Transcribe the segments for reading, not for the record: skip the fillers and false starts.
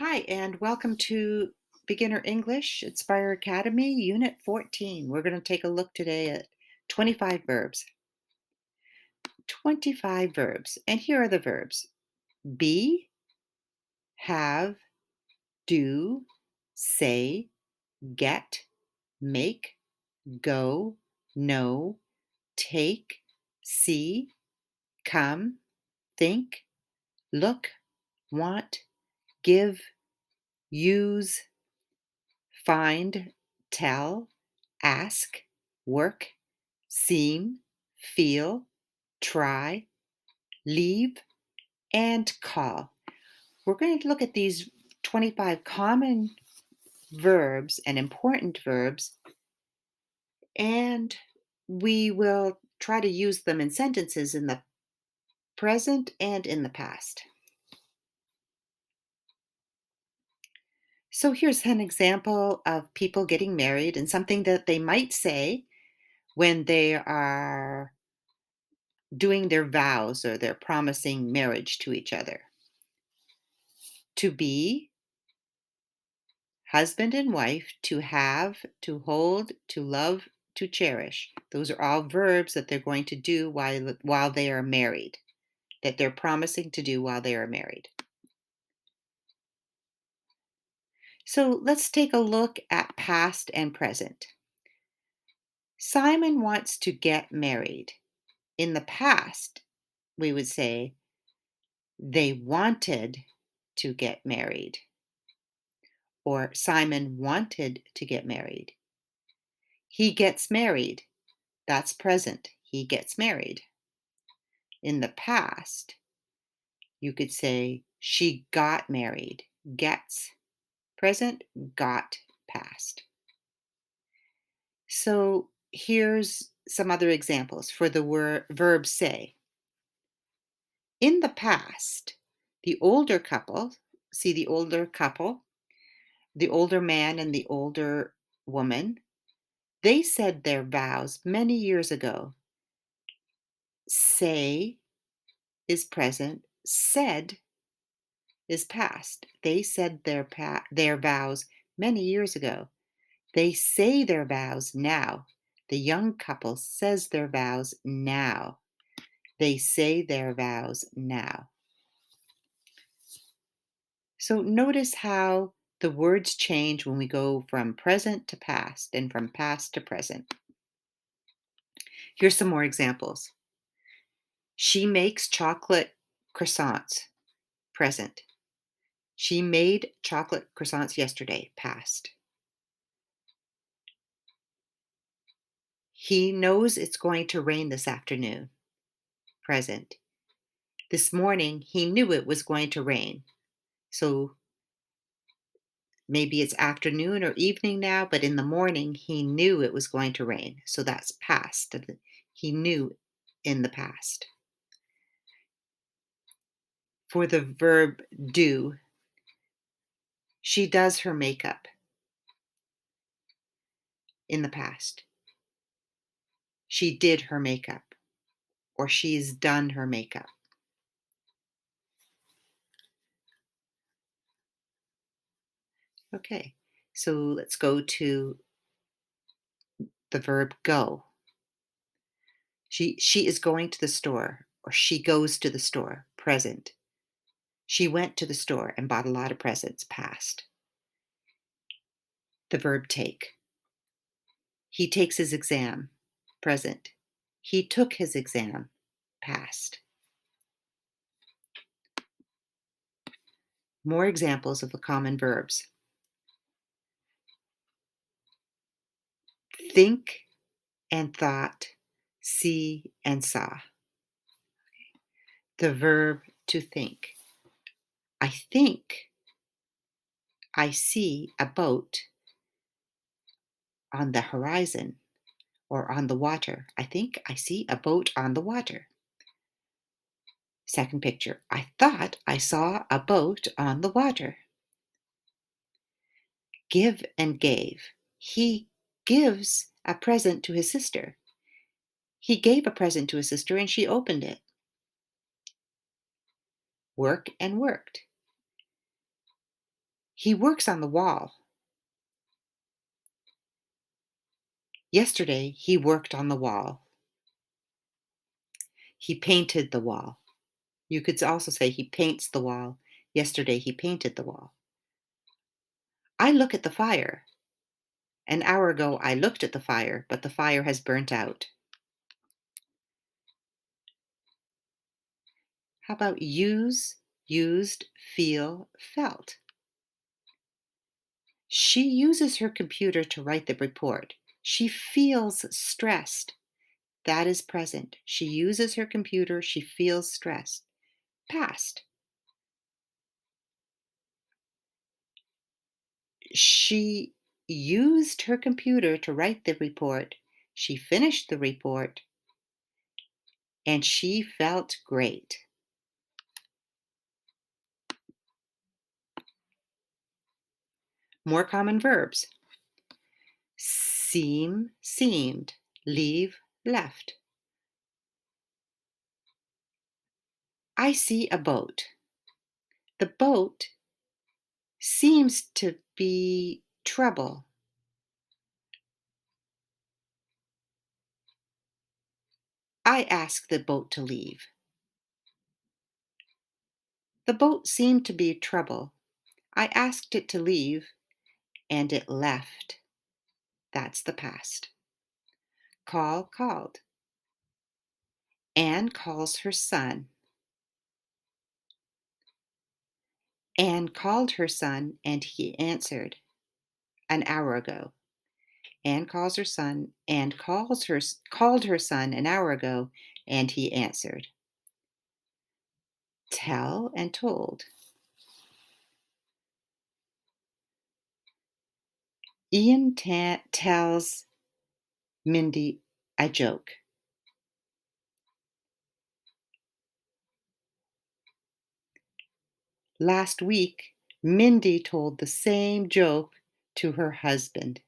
Hi, and welcome to Beginner English Inspire Academy, Unit 14. We're going to take a look today at 25 verbs. 25 verbs. And here are the verbs: be, have, do, say, get, make, go, know, take, see, come, think, look, want, give, use, find, tell, ask, work, seem, feel, try, leave, and call. We're going to look at these 25 common verbs and important verbs, and we will try to use them in sentences in the present and in the past. So here's an example of people getting married and something that they might say when they are doing their vows or they're promising marriage to each other. To be, husband and wife, to have, to hold, to love, to cherish. Those are all verbs that they're going to do while they are married, that they're promising to do while they are married. So let's take a look at past and present. Simon wants to get married. In the past, we would say they wanted to get married, or Simon wanted to get married. He gets married. That's present. He gets married. In the past, you could say she got married. Gets present, got past. So here's some other examples for the verb say. In the past, the older couple, see the older couple, the older man and the older woman, they said their vows many years ago. Say is present, said is past. They said their vows many years ago. They say their vows now. The young couple says their vows now. They say their vows now. So notice how the words change when we go from present to past and from past to present. Here's some more examples. She makes chocolate croissants. Present. She made chocolate croissants yesterday. Past. He knows it's going to rain this afternoon. Present. This morning, he knew it was going to rain. So maybe it's afternoon or evening now, but in the morning, he knew it was going to rain. So that's past. He knew in the past. For the verb do, she does her makeup in the past. She did her makeup, or she's done her makeup. Okay, so let's go to the verb go. She is going to the store, or she goes to the store. Present. She went to the store and bought a lot of presents. Past. The verb take. He takes his exam. Present. He took his exam. Past. More examples of the common verbs. Think and thought, see and saw. The verb to think. I think I see a boat on the horizon or on the water. I think I see a boat on the water. Second picture. I thought I saw a boat on the water. Give and gave. He gives a present to his sister. He gave a present to his sister and she opened it. Work and worked. He works on the wall. Yesterday, he worked on the wall. He painted the wall. You could also say he paints the wall. Yesterday, he painted the wall. I look at the fire. An hour ago, I looked at the fire, but the fire has burnt out. How about use, used, feel, felt? She uses her computer to write the report. She feels stressed. That is present. She uses her computer. She feels stressed. Past. She used her computer to write the report. She finished the report and she felt great. More common verbs. Seem, seemed. Leave, left. I see a boat. The boat seems to be trouble. I ask the boat to leave. The boat seemed to be trouble. I asked it to leave, and it left. That's the past. Call, called. Anne calls her son. Anne called her son, and he answered an hour ago. Anne calls her son, and called her son an hour ago, and he answered. Tell and told. Ian tells Mindy a joke. Last week, Mindy told the same joke to her husband.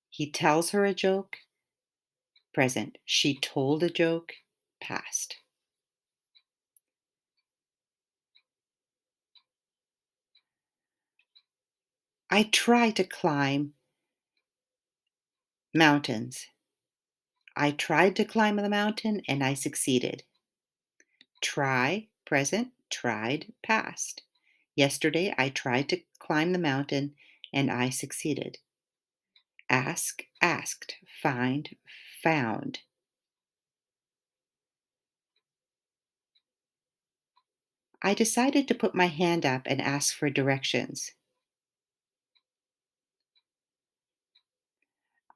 He tells her a joke. Present. She told a joke. Past. I try to climb mountains. I tried to climb the mountain and I succeeded. Try, present, tried, past. Yesterday I tried to climb the mountain and I succeeded. Ask, asked, find, found. I decided to put my hand up and ask for directions.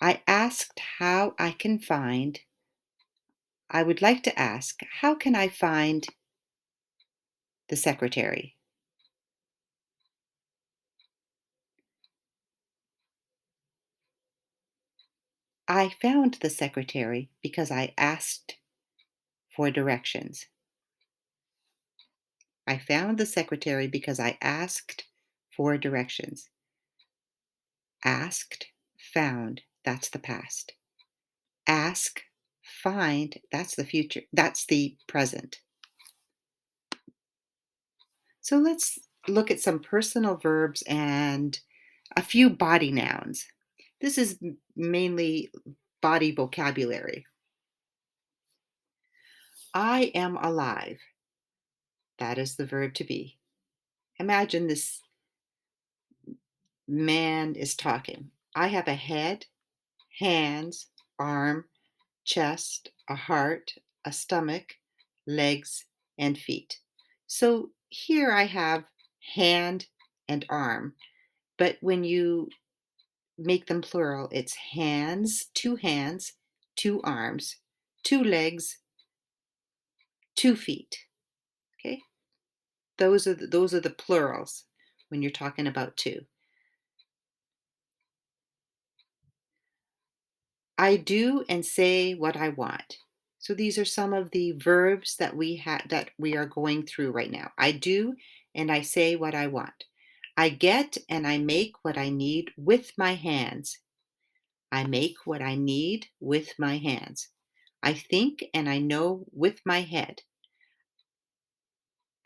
I asked how I can find. I would like to ask, how can I find the secretary? I found the secretary because I asked for directions. I found the secretary because I asked for directions. Asked, found, that's the past. Ask, find, that's the future. That's the present. So let's look at some personal verbs and a few body nouns. This is mainly body vocabulary. I am alive. That is the verb to be. Imagine this man is talking. I have a head, hands, arm, chest, a heart, a stomach, legs, and feet. So here I have hand and arm, but when you make them plural, it's hands, two arms, two legs, 2 feet. Okay? Those are the plurals when you're talking about two. I do and say what I want. So these are some of the verbs that we are going through right now. I do and I say what I want. I get and I make what I need with my hands. I make what I need with my hands. I think and I know with my head.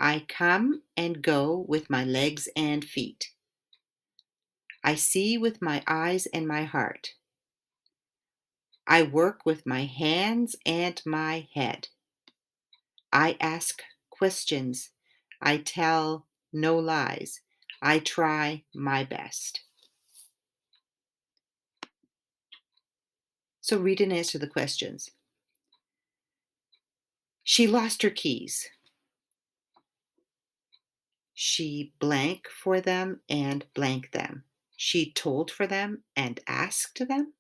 I come and go with my legs and feet. I see with my eyes and my heart. I work with my hands and my head. I ask questions. I tell no lies. I try my best. So read and answer the questions. She lost her keys. She blank for them and blank them. She told for them and asked them.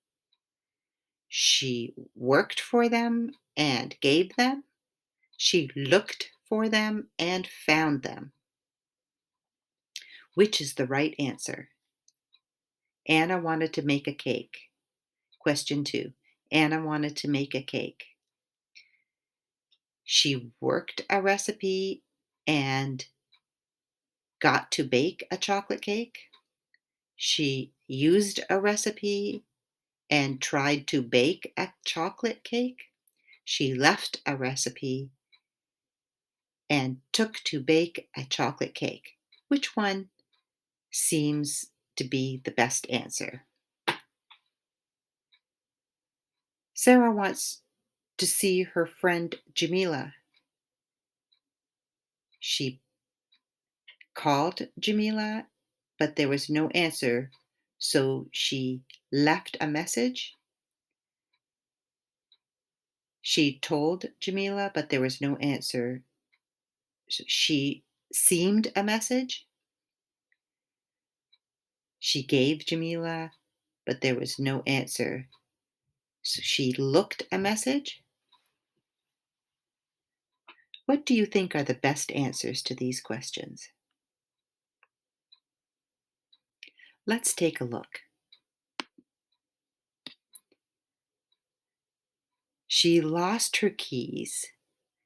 She worked for them and gave them. She looked for them and found them. Which is the right answer? Anna wanted to make a cake. Question 2. Anna wanted to make a cake. She worked a recipe and got to bake a chocolate cake. She used a recipe and tried to bake a chocolate cake. She left a recipe and took to bake a chocolate cake. Which one seems to be the best answer? Sarah wants to see her friend Jamila. She called Jamila, but there was no answer, so she left a message. She told Jamila, but there was no answer. She seemed a message. She gave Jamila, but there was no answer. So she looked a message. What do you think are the best answers to these questions? Let's take a look. She lost her keys.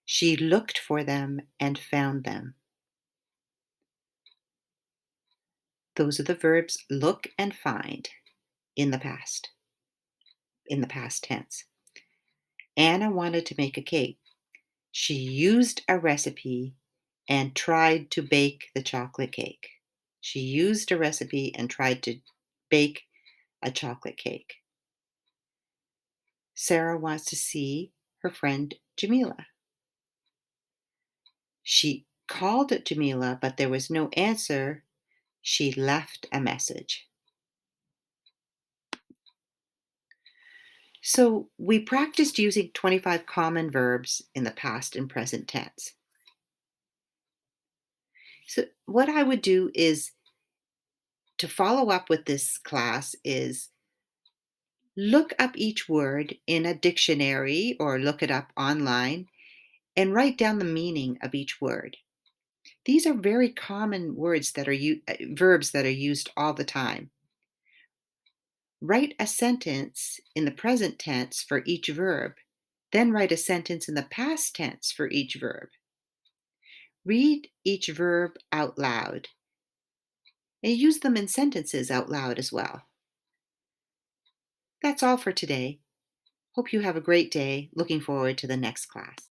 She looked for them and found them. Those are the verbs look and find in the past tense. Anna wanted to make a cake. She used a recipe and tried to bake the chocolate cake. She used a recipe and tried to bake a chocolate cake. Sarah wants to see her friend Jamila. She called Jamila, but there was no answer. She left a message. So we practiced using 25 common verbs in the past and present tense. So what I would do is to follow up with this class is look up each word in a dictionary or look it up online and write down the meaning of each word. These are very common words that are verbs that are used all the time. Write a sentence in the present tense for each verb, then write a sentence in the past tense for each verb. Read each verb out loud and use them in sentences out loud as well. That's all for today. Hope you have a great day. Looking forward to the next class.